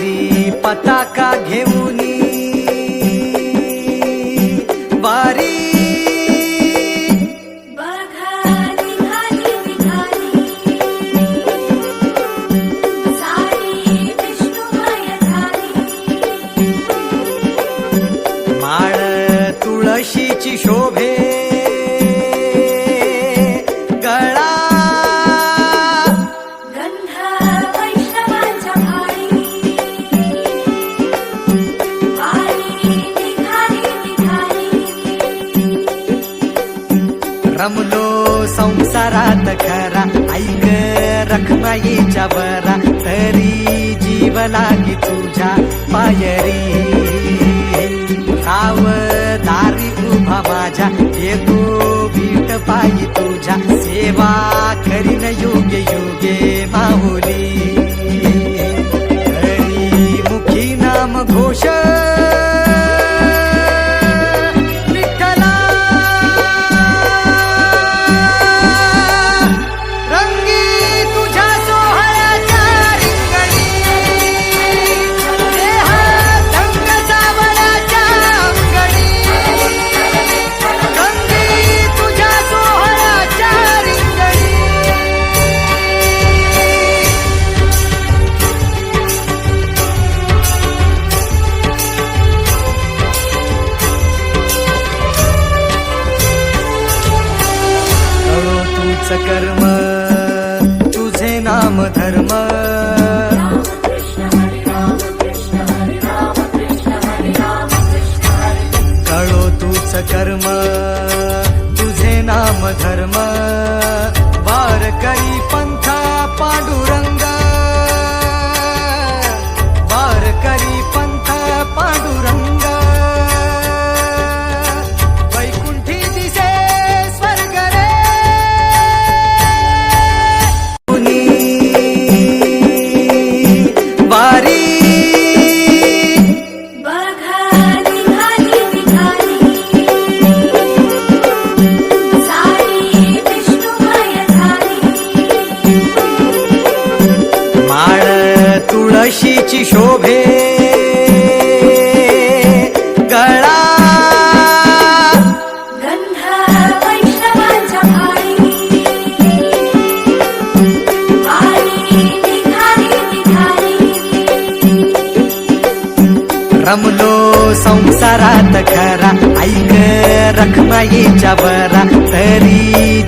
वारी पताका घेऊनी वारी माळ तुळशीची शोभे गळा गंध वैष्णवांच्या भारी वारी निघाली रमलो संसारात खरा ऐक रखमाईच्या बरा तरी जीव लागी तुझ्या पायरी दारी उभा माझ्या येतो बीट पायी तुझ्या सेवा करीन योग्य योगे माहुली हरी मुखी नाम घोष विठ्ठला रंगी तुझ्या सोहळ्याच्या रिंगणी देह ढंग सावळ्याच्या अंगणी रंगी तुझ्या सोहळ्याच्या रिंगणी कळो तूच कर्म तुझे नाम धर्म कळो तूच कर्म तुझे नाम धर्म वारकरी पंथ पांडुरंग वारकरी पंथ पांडुरंग वैकुंठी दिसे स्वर्ग रे वारी माळ तुळशीची शोभे गळा गंध वैष्णवांच्या भारी वारी निघाली रमलो संसारात खरा ऐक रखमाईच्या बरा तरी